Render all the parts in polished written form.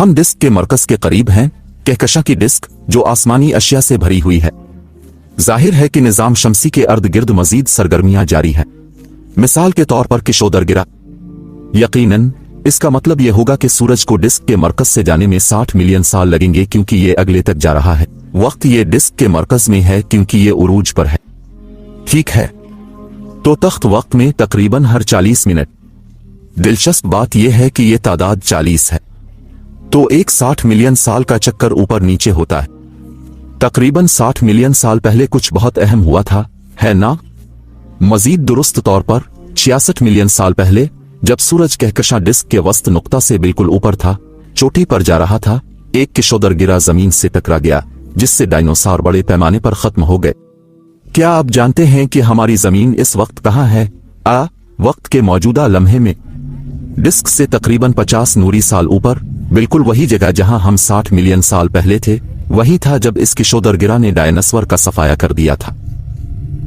हम डिस्क के मरकज के करीब हैं, कहकशां की डिस्क जो आसमानी अशिया से भरी हुई है। जाहिर है कि निजाम शमसी के अर्द गिर्द मजीद सरगर्मियां जारी हैं। मिसाल के तौर पर किशोदर गिरा। यकीनन इसका मतलब यह होगा कि सूरज को डिस्क के मरकज से जाने में 60 मिलियन साल लगेंगे, क्योंकि ये अगले तक जा रहा है। वक्त ये डिस्क के मरकज में है क्योंकि ये उरूज पर है। ठीक है, तो तख्त वक्त में तकरीबन हर 40 मिनट। दिलचस्प बात यह है कि यह तादाद 40 है, तो एक 60 मिलियन साल का चक्कर ऊपर नीचे होता है। तकरीबन 60 मिलियन साल पहले कुछ बहुत अहम हुआ था, है ना? मजीद दुरुस्त तौर पर 66 मिलियन साल पहले, जब सूरज कहकशां डिस्क के वस्त नुक्ता से बिल्कुल ऊपर था, चोटी पर जा रहा था, एक किशोदर गिरा जमीन से टकरा गया, जिससे डायनासोर बड़े पैमाने पर खत्म हो गए। क्या आप जानते हैं कि हमारी जमीन इस वक्त कहां है? वक्त के मौजूदा लम्हे में डिस्क से तकरीबन 50 नूरी साल ऊपर, बिल्कुल वही जगह जहां हम 60 मिलियन साल पहले थे, वही था जब इस किशोदर गिरा ने डायनासोर का सफाया कर दिया था।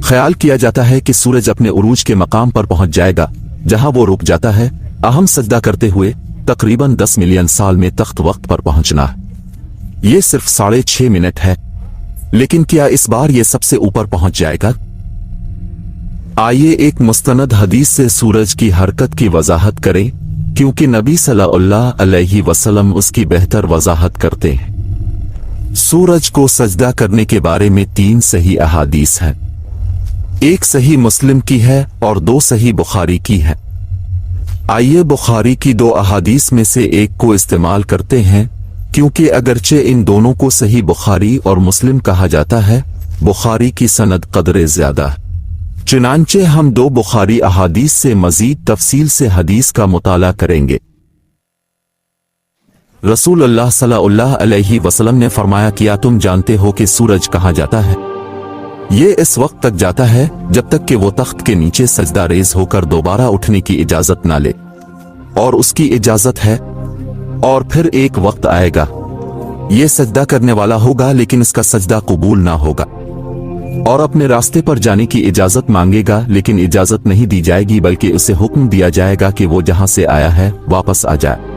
ख्याल किया जाता है कि सूरज अपने उरूज के मकाम पर पहुंच जाएगा, जहां वो रुक जाता है, अहम सजदा करते हुए तकरीबन 10 मिलियन साल में तख्त वक्त पर पहुंचना है। ये सिर्फ 6.5 मिनट है, लेकिन क्या इस बार ये सबसे ऊपर पहुंच जाएगा? आइए एक मुस्तनद हदीस से सूरज की हरकत की वजाहत करें, क्योंकि नबी सल्लल्लाहु अलैहि वसल्लम उसकी बेहतर वजाहत करते हैं। सूरज को सजदा करने के बारे में 3 सही अहादीस हैं। एक सही मुस्लिम की है और 2 सही बुखारी की है। आइए बुखारी की 2 अहादीस में से एक को इस्तेमाल करते हैं, क्योंकि अगरचे इन दोनों को सही बुखारी और मुस्लिम कहा जाता है, बुखारी की सनद कदरे ज्यादा है। चुनांचे हम 2 बुखारी अहादीस से मजीद तफसील से हदीस का मुताला करेंगे। रसूलुल्लाह सल्लल्लाहु अलैहि वसल्लम ने फरमाया, क्या तुम जानते हो कि सूरज कहाँ जाता है? ये इस वक्त तक जाता है जब तक कि वो तख्त के नीचे सजदा रेज होकर दोबारा उठने की इजाजत ना ले, और उसकी इजाजत है। और फिर एक वक्त आएगा, ये सजदा करने वाला होगा लेकिन इसका सजदा कबूल ना होगा, और अपने रास्ते पर जाने की इजाजत मांगेगा, लेकिन इजाजत नहीं दी जाएगी, बल्कि उसे हुक्म दिया जाएगा कि वो जहां से आया है वापस आ जाए।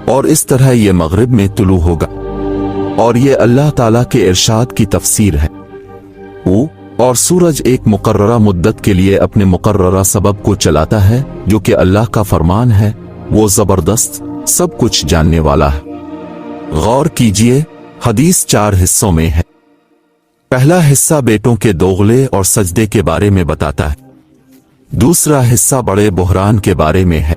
और इस तरह ये मगरिब में तुलू होगा। और ये अल्लाह ताला के इरशाद की तफसीर है। और सूरज एक मुकर्ररा मुद्दत के लिए अपने मुकर्ररा सबब को चलाता है, जो कि अल्लाह का फरमान है। वो जबरदस्त सब कुछ जानने वाला है। गौर कीजिए, हदीस 4 हिस्सों में है। पहला हिस्सा बेटों के दोगले और सजदे के बारे में बताता है। दूसरा हिस्सा बड़े बुहरान के बारे में है।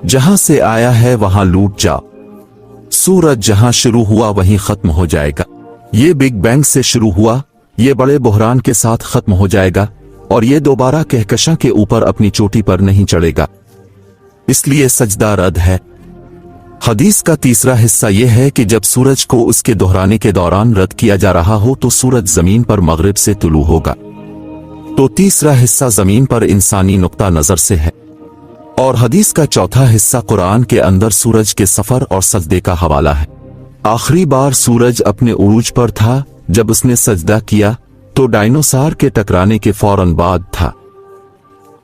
जहां से आया है वहां लूट जाओ। सूरज जहां शुरू हुआ वहीं खत्म हो जाएगा। ये बिग बैंग से शुरू हुआ, ये बड़े बुहरान के साथ खत्म हो जाएगा, और ये दोबारा कहकशां के ऊपर अपनी चोटी पर नहीं चढ़ेगा, इसलिए सजदा रद्द है। हदीस का तीसरा हिस्सा यह है कि जब सूरज को उसके दोहराने के दौरान रद्द किया जा रहा हो तो सूरज जमीन पर मगरिब से तुलू होगा। तो तीसरा हिस्सा जमीन पर इंसानी नुक्ता नजर से है। और हदीस का चौथा हिस्सा कुरान के अंदर सूरज के सफर और सजदे का हवाला है। आखिरी बार सूरज अपने उरूज पर था जब उसने सजदा किया, तो डायनासोर के टकराने के फौरन बाद था।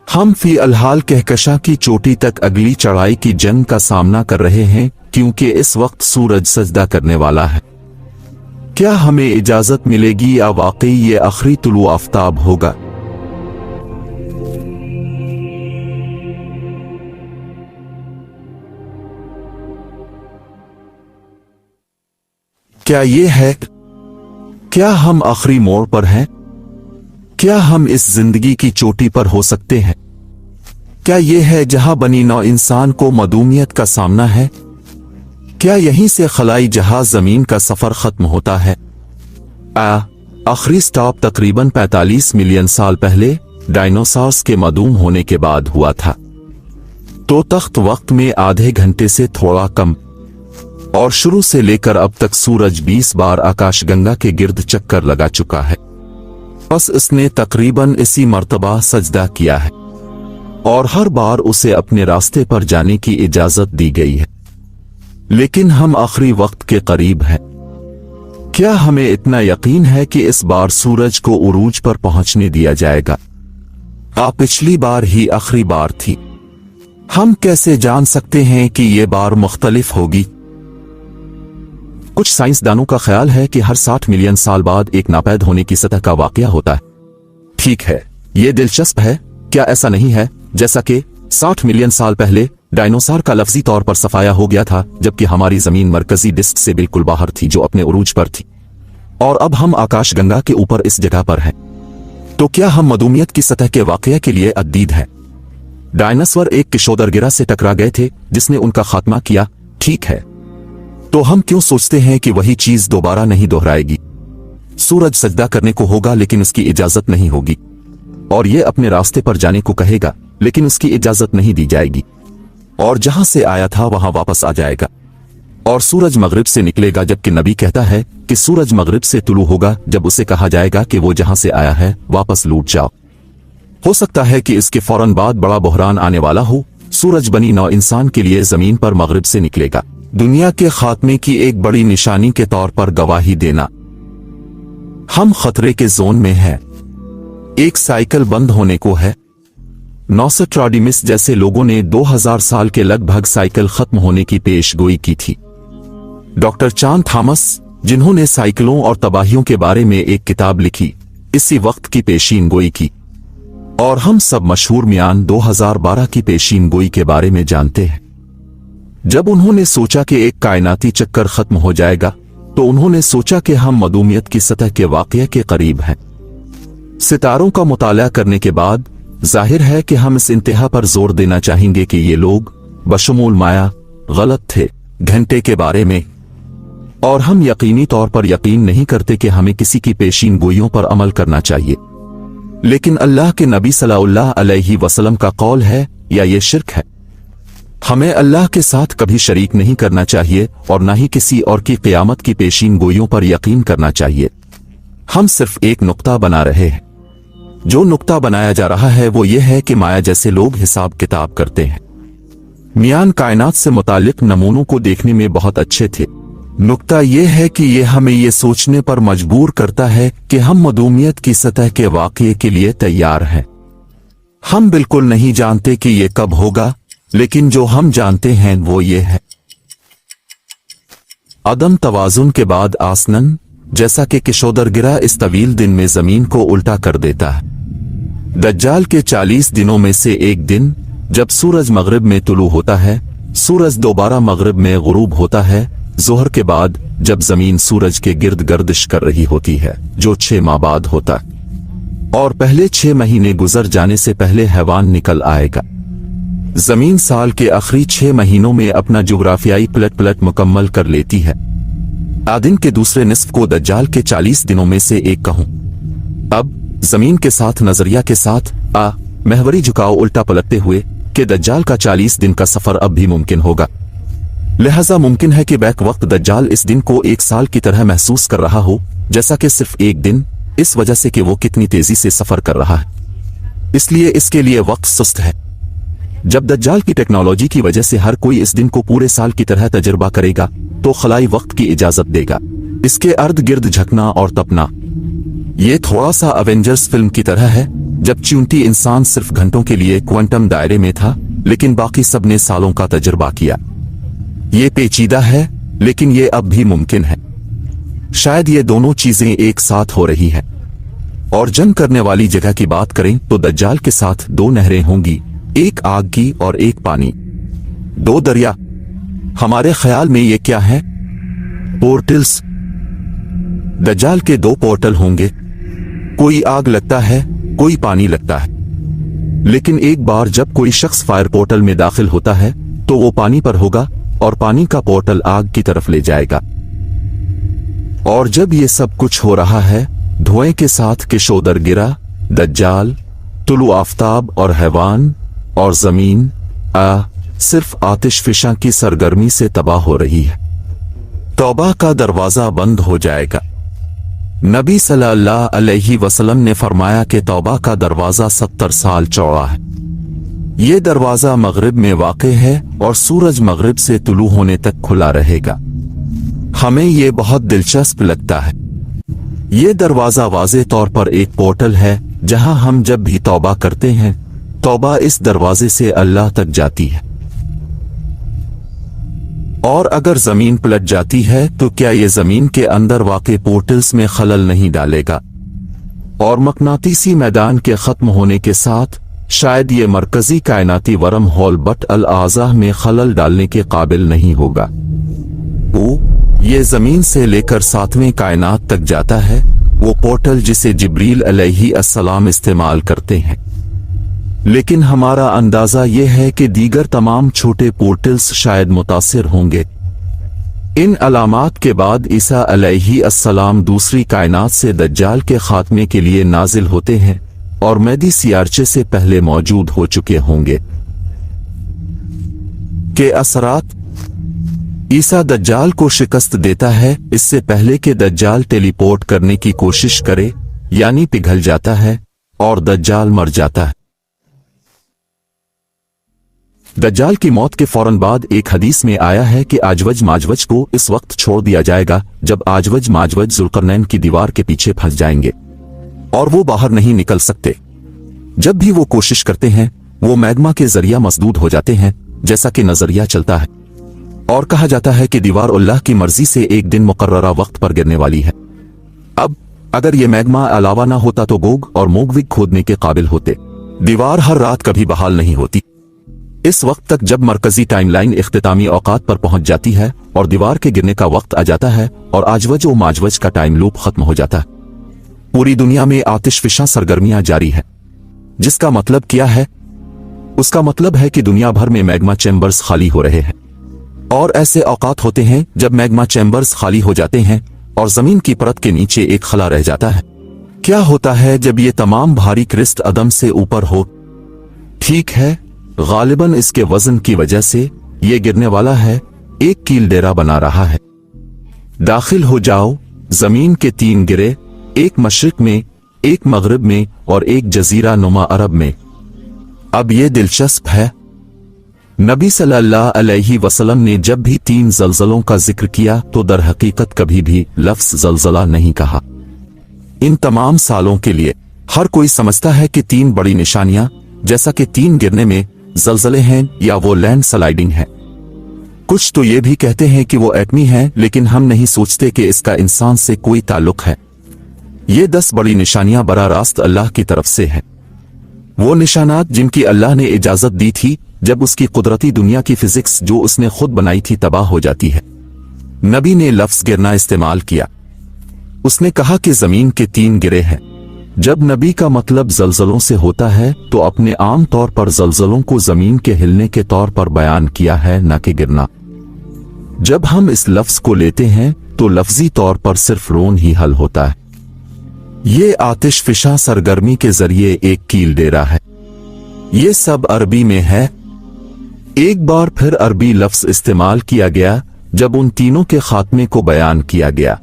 हम फी अलहाल कहकशां की चोटी तक अगली चढ़ाई की जंग का सामना कर रहे हैं, क्योंकि इस वक्त सूरज सजदा करने वाला है। क्या हमें इजाजत मिलेगी या वाकई ये आखिरी तुलू आफ्ताब होगा? क्या ये है? क्या हम आखिरी मोड़ पर हैं? क्या हम इस जिंदगी की चोटी पर हो सकते हैं? क्या यह है जहां बनी नौ इंसान को मदूमियत का सामना है? क्या यहीं से खलाई जहाज जमीन का सफर खत्म होता है? आखिरी स्टॉप तकरीबन 45 मिलियन साल पहले डायनासोर्स के मदूम होने के बाद हुआ था। तो तख्त वक्त में आधे घंटे से थोड़ा कम, और शुरू से लेकर अब तक सूरज 20 बार आकाशगंगा के गिर्द चक्कर लगा चुका है। बस इसने तकरीबन इसी मर्तबा सजदा किया है, और हर बार उसे अपने रास्ते पर जाने की इजाजत दी गई है। लेकिन हम आखिरी वक्त के करीब हैं। क्या हमें इतना यकीन है कि इस बार सूरज को उरूज पर पहुंचने दिया जाएगा? पिछली बार ही आखिरी बार थी। हम कैसे जान सकते हैं कि ये बार मुख्तलिफ होगी? कुछ साइंसदानों का ख्याल है कि हर 60 मिलियन साल बाद एक नापैद होने की सतह का वाकया होता है। ठीक है, ये दिलचस्प है। क्या ऐसा नहीं है जैसा कि 60 मिलियन साल पहले डायनासोर का लफ्जी तौर पर सफाया हो गया था, जबकि हमारी जमीन मरकजी डिस्क से बिल्कुल बाहर थी जो अपने उरूज पर थी, और अब हम आकाशगंगा के ऊपर इस जगह पर हैं। तो क्या हम मदूमियत की सतह के वाकये के लिए अदीद हैं? डायनासोर एक किशोदरगिरा से टकरा गए थे जिसने उनका खात्मा किया। ठीक है, तो हम क्यों सोचते हैं कि वही चीज दोबारा नहीं दोहराएगी? सूरज सजदा करने को होगा लेकिन उसकी इजाजत नहीं होगी, और ये अपने रास्ते पर जाने को कहेगा लेकिन उसकी इजाजत नहीं दी जाएगी, और जहां से आया था वहां वापस आ जाएगा। और सूरज मगरिब से निकलेगा, जबकि नबी कहता है कि सूरज मगरिब से तुलू होगा, जब उसे कहा जाएगा कि वो जहां से आया है वापस लौट जाओ। हो सकता है कि इसके फौरन बाद बड़ा बहरान आने वाला हो। सूरज बनी नौ इंसान के लिए जमीन पर मगरिब से निकलेगा, दुनिया के खात्मे की एक बड़ी निशानी के तौर पर गवाही देना। हम खतरे के जोन में हैं। एक साइकिल बंद होने को है। नॉस्ट्राडामस जैसे लोगों ने 2000 साल के लगभग साइकिल खत्म होने की पेशगोई की थी। डॉक्टर चान थॉमस, जिन्होंने साइकिलों और तबाहियों के बारे में एक किताब लिखी, इसी वक्त की पेशीनगोई की, और हम सब मशहूर मियान 2012 की पेशीनगोई के बारे में जानते हैं। जब उन्होंने सोचा कि एक कायनाती चक्कर खत्म हो जाएगा, तो उन्होंने सोचा कि हम मदूमियत की सतह के वाकये के करीब हैं। सितारों का मुताला करने के बाद जाहिर है कि हम इस इंतहा पर जोर देना चाहेंगे कि ये लोग बशमूल माया गलत थे घंटे के बारे में, और हम यकीनी तौर पर यकीन नहीं करते कि हमें किसी की पेशीनगोइयों पर अमल करना चाहिए। लेकिन अल्लाह के नबी सल्लल्लाहु अलैहि वसल्लम का कौल है या ये शिर्क है। हमें अल्लाह के साथ कभी शरीक नहीं करना चाहिए और न ही किसी और की क़यामत की पेशीनगोइयों पर यकीन करना चाहिए। हम सिर्फ एक नुक्ता बना रहे हैं। जो नुक्ता बनाया जा रहा है वो ये है कि माया जैसे लोग हिसाब किताब करते हैं। मियान कायनात से मुतालिक नमूनों को देखने में बहुत अच्छे थे। नुक्ता यह है कि ये हमें ये सोचने पर मजबूर करता है कि हम मदूमियत की सतह के वाक़ये के लिए तैयार हैं। हम बिल्कुल नहीं जानते कि ये कब होगा, लेकिन जो हम जानते हैं वो ये है, अदम तवाजुन के बाद आसनन, जैसा कि किशोदरगिरा इस तवील दिन में जमीन को उल्टा कर देता है। दज्जाल के 40 दिनों में से एक दिन, जब सूरज मगरिब में तुलू होता है, सूरज दोबारा मगरिब में गुरूब होता है, जोहर के बाद जब जमीन सूरज के गिर्द गर्दिश कर रही होती है, जो 6 माह बाद होता है, और पहले 6 महीने गुजर जाने से पहले हैवान निकल आएगा। जमीन साल के आखिरी 6 महीनों में अपना जुग्राफियाई पलट मुकम्मल कर लेती है। आदिन के दूसरे निस्फ को दज्जाल के 40 दिनों में से एक कहूं। अब जमीन के साथ नजरिया के साथ महवरी झुकाव उल्टा पलटते हुए कि दज्जाल का 40 दिन का सफर अब भी मुमकिन होगा। लिहाजा मुमकिन है कि बैक वक्त दज्जाल इस दिन को 1 साल की तरह महसूस कर रहा हो, जैसा कि सिर्फ एक दिन, इस वजह से कि वो कितनी तेजी से सफर कर रहा है, इसलिए इसके लिए वक्त सुस्त है। जब दज्जाल की टेक्नोलॉजी की वजह से हर कोई इस दिन को पूरे साल की तरह तजुर्बा करेगा, तो खलाई वक्त की इजाजत देगा इसके अर्द गिर्द झकना और तपना। ये थोड़ा सा अवेंजर्स फिल्म की तरह है, जब च्यूंटी इंसान सिर्फ घंटों के लिए क्वांटम दायरे में था, लेकिन बाकी सब ने सालों का तजुर्बा किया। ये पेचीदा है, लेकिन ये अब भी मुमकिन है। शायद ये दोनों चीजें एक साथ हो रही हैं। और जंग करने वाली जगह की बात करें तो दज्जाल के साथ 2 नहरें होंगी, एक आग की और एक पानी, 2 दरिया। हमारे ख्याल में ये क्या है? पोर्टल्स। दज्जाल के 2 पोर्टल होंगे, कोई आग लगता है, कोई पानी लगता है। लेकिन एक बार जब कोई शख्स फायर पोर्टल में दाखिल होता है तो वो पानी पर होगा और पानी का पोर्टल आग की तरफ ले जाएगा। और जब ये सब कुछ हो रहा है, धुएं के साथ किशोदरगिरा, दज्जाल, तुलू आफ्ताब और हैवान और जमीन सिर्फ आतिशफिशा की सरगर्मी से तबाह हो रही है। तौबा का दरवाजा बंद हो जाएगा। नबी सल्लल्लाहु अलैहि वसल्लम ने फरमाया कि तौबा का दरवाजा 70 साल चौड़ा है। ये दरवाजा मगरिब में वाक़े है और सूरज मगरिब से तुलू होने तक खुला रहेगा। हमें ये बहुत दिलचस्प लगता है। ये दरवाजा वाज़े तौर पर एक पोर्टल है जहां हम जब भी तौबा करते हैं, तौबा इस दरवाजे से अल्लाह तक जाती है। और अगर जमीन पलट जाती है तो क्या ये जमीन के अंदर वाक़े पोर्टल्स में खलल नहीं डालेगा? और मकनातीसी मैदान के खत्म होने के साथ शायद ये मरकजी कायनाती वरम हॉल बट अल आज़ा में खलल डालने के काबिल नहीं होगा। ये जमीन से लेकर 7वें कायनात तक जाता है, वो पोर्टल जिसे जिब्रील अलैहि अस्सलाम इस्तेमाल करते हैं। लेकिन हमारा अंदाजा यह है कि दीगर तमाम छोटे पोर्टल्स शायद मुतासिर होंगे। इन अलामात के बाद ईसा अलैहि अस्सलाम दूसरी कायनात से दज्जाल के खात्मे के लिए नाजिल होते हैं और मेदी सियारचे से पहले मौजूद हो चुके होंगे। के असरात ईसा दज्जाल को शिकस्त देता है इससे पहले कि दज्जाल टेलीपोर्ट करने की कोशिश करे, यानी पिघल जाता है और दज्जाल मर जाता है। दज्जाल की मौत के फौरन बाद एक हदीस में आया है कि आजवज माजवज को इस वक्त छोड़ दिया जाएगा जब आजवज माजवज जुल्करनैन की दीवार के पीछे फंस जाएंगे और वो बाहर नहीं निकल सकते। जब भी वो कोशिश करते हैं वो मैग्मा के जरिया मसदूद हो जाते हैं, जैसा कि नजरिया चलता है और कहा जाता है कि दीवार अल्लाह की मर्जी से एक दिन मुकर्ररा वक्त पर गिरने वाली है। अब अगर ये मैग्मा अलावा ना होता तो गोग और मोगविग खोदने के काबिल होते। दीवार हर रात कभी बहाल नहीं होती। इस वक्त तक जब मरकजी टाइमलाइन इख्तितामी औकात पर पहुंच जाती है और दीवार के गिरने का वक्त आ जाता है और आजवज व माजवज का टाइम लूप खत्म हो जाता है, पूरी दुनिया में आतिशफिशा सरगर्मियां जारी है। जिसका मतलब क्या है? उसका मतलब है कि दुनिया भर में मैग्मा चैम्बर्स खाली हो रहे हैं और ऐसे औकात होते हैं जब मैग्मा चैम्बर्स खाली हो जाते हैं और जमीन की परत के नीचे एक खला रह जाता है। क्या होता है जब ये तमाम भारी क्रिस्ट अदम से ऊपर हो? ठीक है, गालिबन इसके वजन की वजह से ये गिरने वाला है, एक कील डेरा बना रहा है। दाखिल हो जाओ। जमीन के 3 गिरे, एक मशरिक में, एक मगरिब में और एक जजीरा नुमा अरब में। अब ये दिलचस्प है, नबी सल्लल्लाहु अलैहि वसल्लम ने जब भी 3 जलजलों का जिक्र किया तो दर हकीकत कभी भी लफ्ज जलजला नहीं कहा। इन तमाम सालों के लिए हर कोई समझता है कि 3 बड़ी निशानियां, जैसा कि 3 गिरने में जलजले हैं या वो लैंड स्लाइडिंग है। कुछ तो ये भी कहते हैं कि वो एटमी है, लेकिन हम नहीं सोचते कि इसका इंसान से कोई ताल्लुक है। ये 10 बड़ी निशानियां बरा रास्त अल्लाह की तरफ से है। वो निशानात जिनकी अल्लाह ने इजाजत दी थी जब उसकी कुदरती दुनिया की फिजिक्स जो उसने खुद बनाई थी तबाह हो जाती है। नबी ने लफ्ज गिरना इस्तेमाल किया। उसने कहा कि जमीन के 3 गिरे हैं। जब नबी का मतलब जलजलों से होता है तो अपने आम तौर पर जलजलों को जमीन के हिलने के तौर पर बयान किया है, न कि गिरना। जब हम इस लफ्ज को लेते हैं तो लफ्जी तौर पर सिर्फ रोन ही हल होता है। ये आतिशफिशा सरगर्मी के जरिए एक कील डेरा है। ये सब अरबी में है। एक बार फिर अरबी लफ्ज इस्तेमाल किया गया जब उन तीनों के खात्मे को बयान किया गया।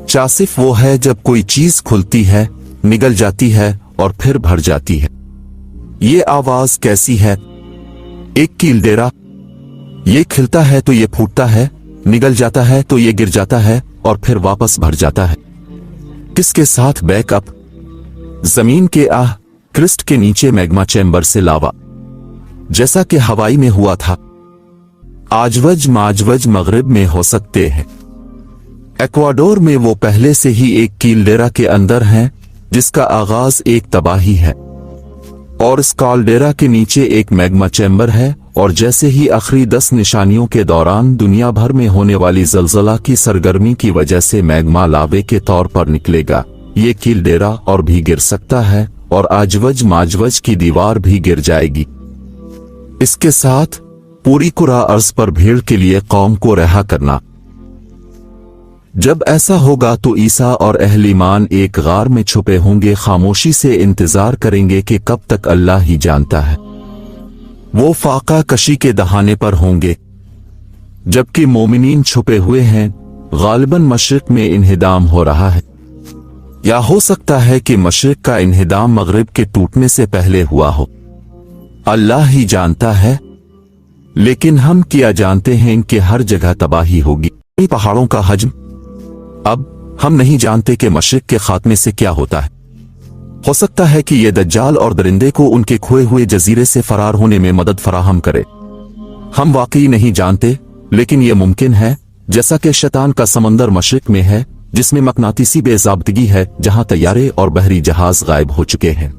चासिफ वो है जब कोई चीज खुलती है, निगल जाती है और फिर भर जाती है। ये आवाज कैसी है? एक कील डेरा। ये खिलता है तो ये फूटता है, निगल जाता है तो ये गिर जाता है और फिर वापस भर जाता है। किसके साथ बैकअप? जमीन के क्रिस्ट के नीचे मैग्मा चैम्बर से लावा, जैसा कि हवाई में हुआ था। आजवज माजवज मगरिब में हो सकते हैं। एक्वाडोर में वो पहले से ही एक कीलडेरा के अंदर हैं जिसका आगाज एक तबाही है और इस कालडेरा के नीचे एक मैग्मा चैम्बर है और जैसे ही आखिरी 10 निशानियों के दौरान दुनिया भर में होने वाली जलजला की सरगर्मी की वजह से मैग्मा लावे के तौर पर निकलेगा, ये कीलडेरा और भी गिर सकता है और आजवज माजवज की दीवार भी गिर जाएगी। इसके साथ पूरी कुरा अर्ज पर भीड़ के लिए कौम को रहा करना। जब ऐसा होगा तो ईसा और अहले ईमान एक गार में छुपे होंगे, खामोशी से इंतजार करेंगे कि कब तक अल्लाह ही जानता है। वो फाका कशी के दहाने पर होंगे, जबकि मोमिनीन छुपे हुए हैं। गालिबन मशरिक में इन्हिदाम हो रहा है, या हो सकता है कि मशरिक का इन्हिदाम मगरिब के टूटने से पहले हुआ हो। अल्लाह ही जानता है, लेकिन हम क्या जानते हैं कि हर जगह तबाही होगी। पहाड़ों का हजम। अब हम नहीं जानते कि मशरिक के खात्मे से क्या होता है। हो सकता है कि यह दज्जाल और दरिंदे को उनके खोए हुए जजीरे से फरार होने में मदद फराहम करे। हम वाकई नहीं जानते, लेकिन ये मुमकिन है जैसा कि शैतान का समंदर मशरिक में है जिसमें मकनातीसी बेज़ाब्तगी है, जहां तैयारे और बहरी जहाज गायब हो चुके हैं।